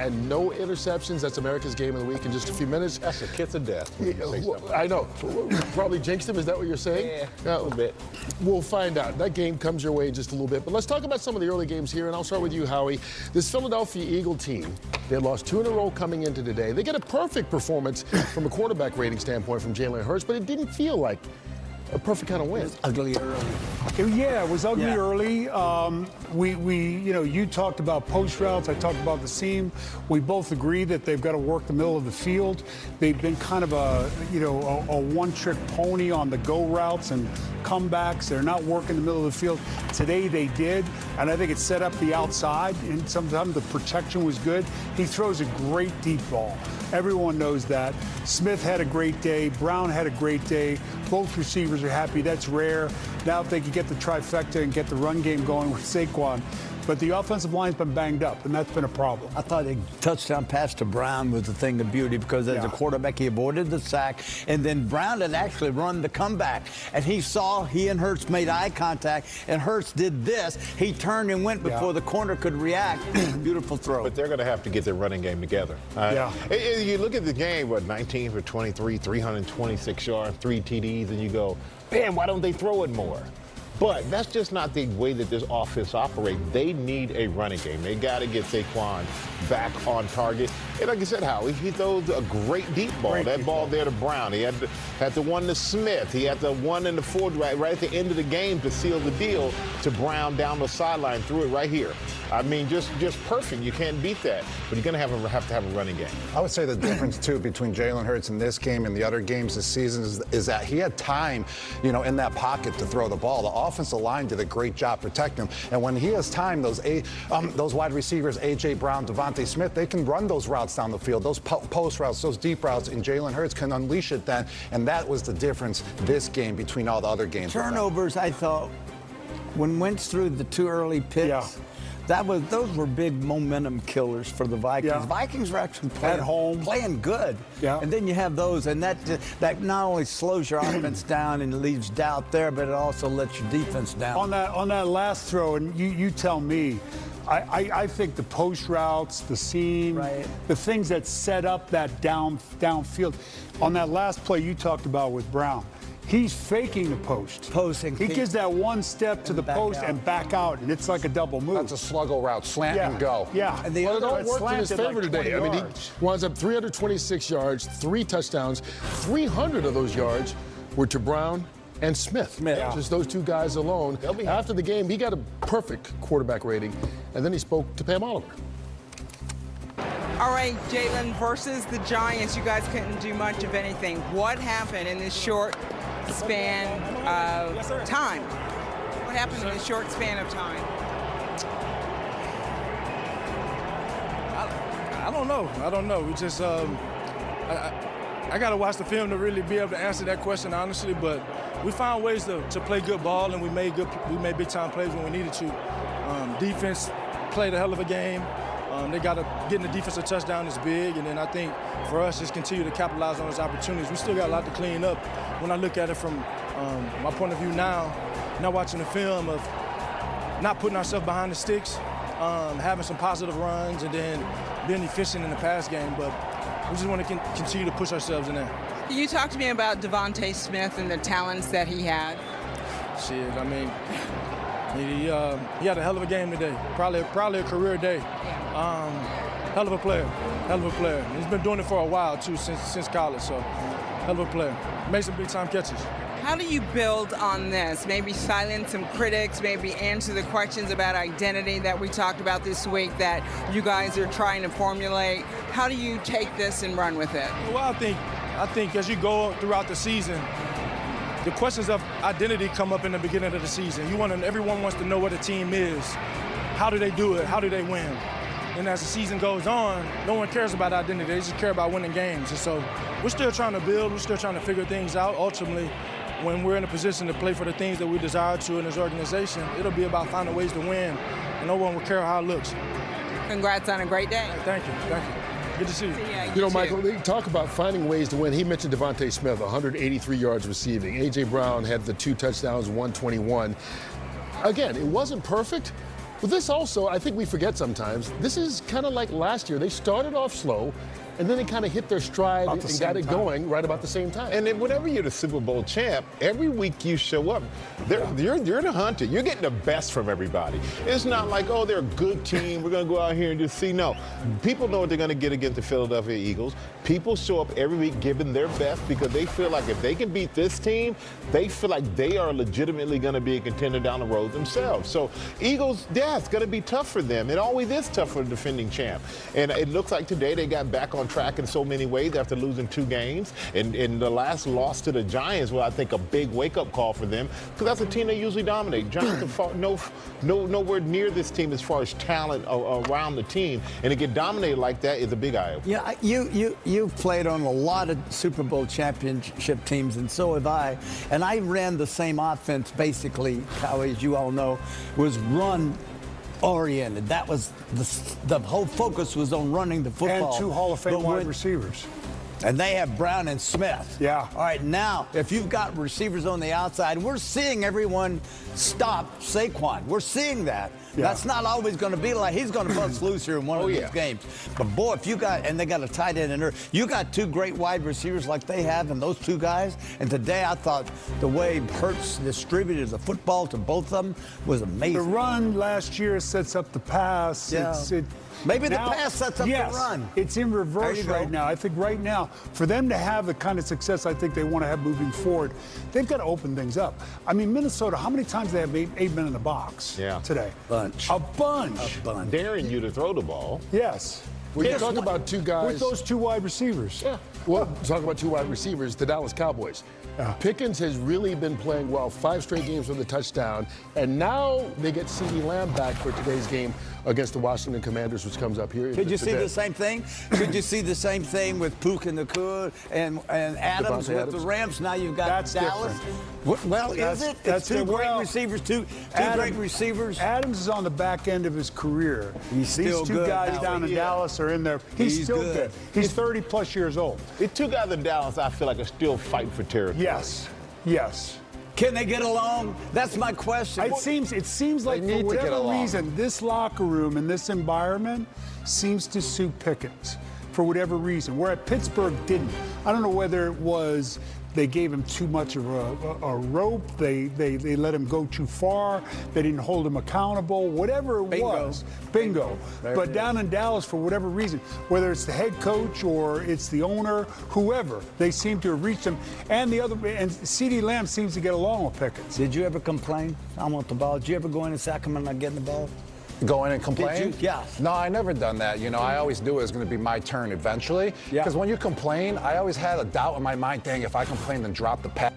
and no interceptions. That's America's Game of the Week in just a few minutes. That's a kiss of death. I know. Probably jinxed him. Is that what you're saying? Yeah, a little bit. We'll find out. That game comes your way in just a little bit. But let's talk about some of the early games here, and I'll start with you, Howie. This Philadelphia Eagle team, they lost 2 in a row coming into today. They get a perfect performance from a quarterback rating standpoint from Jalen Hurts, but it didn't feel like a perfect kind of win. Ugly early. Yeah, it was ugly early. You talked about post routes. I talked about the seam. We both agree that they've got to work the middle of the field. They've been kind of a one-trick pony on the go routes and comebacks. They're not working the middle of the field. Today they did, and I think it set up the outside, and sometimes the protection was good. He throws a great deep ball. Everyone knows that. Smith had a great day. Brown had a great day. Both receivers are happy. That's rare. Now if they could get the trifecta and get the run game going with Saquon. But the offensive line's been banged up, and that's been a problem. I thought a touchdown pass to Brown was a thing of beauty because as a quarterback, he avoided the sack, and then Brown had actually run the comeback. And he and Hurts made eye contact, and Hurts did this. He turned and went before the corner could react. Beautiful throw. But they're going to have to get their running game together. You look at the game, 19 for 23, 326 yards, 3 TDs, and you go, man, why don't they throw it more? But that's just not the way that this offense operates. They need a running game. They got to get Saquon back on target. And like I said, Howie, he throws a great deep ball. That ball there to Brown. He had the one to Smith. He had the one in the fourth right at the end of the game to seal the deal to Brown down the sideline, threw it right here. I mean, just perfect. You can't beat that. But you're going to have to have a running game. I would say the difference, too, between Jalen Hurts in this game and the other games this season is that he had time, in that pocket to throw the ball. The offensive line did a great job protecting him. And when he has time, those wide receivers, A.J. Brown, Devontae Smith, they can run those routes down the field, those post routes, those deep routes, and Jalen Hurts can unleash it then. And that was the difference this game between all the other games. Turnovers, I thought, when Wentz threw the 2 early picks, those were big momentum killers for the Vikings. Yeah. Vikings were actually playing good. Yeah. And then you have those, and that not only slows your offense down and leaves doubt there, but it also lets your defense down. On that last throw, and you tell me, I think the post routes, the seam, the things that set up that downfield. On that last play you talked about with Brown, he's faking the post. He gives that one step to the post and back out, and it's like a double move. That's a sluggo route, slant and go. Yeah. And it all worked in his favor today. I mean, he winds up 326 yards, 3 touchdowns. 300 of those yards were to Brown and Smith. Just those 2 guys alone. After the game, he got a perfect quarterback rating, and then he spoke to Pam Oliver. All right, Jalen, versus the Giants, you guys couldn't do much of anything. What happened in this short span of time? What happened in this short span of time? I don't know. We just, I got to watch the film to really be able to answer that question honestly. But we found ways to play good ball, and we made big time plays when we needed to. Defense played a hell of a game. They got to get in the defensive touchdown is big, and then I think for us just continue to capitalize on those opportunities. We still got a lot to clean up. When I look at it from my point of view now watching the film of not putting ourselves behind the sticks, having some positive runs, and then being efficient in the pass game. But we just want to continue to push ourselves in there. You talked to me about Devontae Smith and the talents that he had. Shit, I mean, he had a hell of a game today. Probably a career day. Hell of a player. He's been doing it for a while too, since college. So, hell of a player. Made some big time catches. How do you build on this? Maybe silence some critics, maybe answer the questions about identity that we talked about this week that you guys are trying to formulate. How do you take this and run with it? Well, I think as you go throughout the season, the questions of identity come up in the beginning of the season. Everyone wants to know what a team is. How do they do it? How do they win? And as the season goes on, no one cares about identity. They just care about winning games. And so we're still trying to build. We're still trying to figure things out. Ultimately, when we're in a position to play for the things that we desire to in this organization, it'll be about finding ways to win. And no one will care how it looks. Congrats on a great day. Thank you. Good to see you. Michael, they talk about finding ways to win. He mentioned Devontae Smith, 183 yards receiving. A.J. Brown had the 2 touchdowns, 121. Again, it wasn't perfect, But this also, I think we forget sometimes, this is kind of like last year. They started off slow, and then they kind of hit their stride and got it going right about the same time. And then whenever you're the Super Bowl champ, every week you show up, you're the hunter. You're getting the best from everybody. It's not like, oh, they're a good team. We're going to go out here and just see. No, people know what they're going to get against the Philadelphia Eagles. People show up every week giving their best because they feel like if they can beat this team, they feel like they are legitimately going to be a contender down the road themselves. So Eagles, yeah, it's going to be tough for them. It always is tough for the defending champ. And it looks like today they got back on track in so many ways after losing 2 games. And the last loss to the Giants was, I think, a big wake-up call for them because that's a team they usually dominate. Giants are nowhere near this team as far as talent around the team. And to get dominated like that is a big eye-opener. Yeah, you've played on a lot of Super Bowl championship teams, and so have I. And I ran the same offense, basically, Howie, as you all know, was run oriented. That was the whole focus was on running the football. And 2 Hall of Fame wide receivers. And they have Brown and Smith. Yeah. All right, now, if you've got receivers on the outside, we're seeing everyone stop Saquon. We're seeing that. Yeah. That's not always going to be like he's going to bust loose here in one of these games. But, boy, if you got, and they got a tight end in there, you got 2 great wide receivers like they have and those 2 guys. And today I thought the way Hurts distributed the football to both of them was amazing. The run last year sets up the pass. Yeah. Maybe the pass sets up the run. It's in reverse right now. I think right now, for them to have the kind of success I think they want to have moving forward, they've got to open things up. I mean, Minnesota, how many times they have 8 men in the box today? A bunch. Daring you to throw the ball. Yes. We talk about 2 guys. With those 2 wide receivers. Yeah. Well, talk about 2 wide receivers, the Dallas Cowboys. Pickens has really been playing well, 5 straight games with a touchdown, and now they get CeeDee Lamb back for today's game against the Washington Commanders, which comes up here. Could you see the same thing? Could you see the same thing with Puka Nacua and Adams with the Rams? Now you've got Dallas. Well, is it? It's 2 great receivers, two great receivers. Adams is on the back end of his career. He's still These 2 good. guys down in Dallas are in there. He's still good. He's 30-plus years old. The 2 guys in Dallas, I feel like, are still fighting for territory. Yes. Can they get along? That's my question. It seems like for whatever reason, this locker room and this environment seems to suit Pickens for whatever reason, where at Pittsburgh didn't. I don't know whether it was they gave him too much of a rope, they let him go too far, they didn't hold him accountable, whatever it was. Bingo. But down in Dallas, for whatever reason, whether it's the head coach or it's the owner, whoever, they seem to have reached him. And CeeDee Lamb seems to get along with Pickens. Did you ever complain? I want the ball. Did you ever go in and say, I'm not getting the ball? Go in and complain? Did you? Yeah. No, I never done that. You know, I always knew it was going to be my turn eventually. Because when you complain, I always had a doubt in my mind, dang, if I complain, then drop the pass.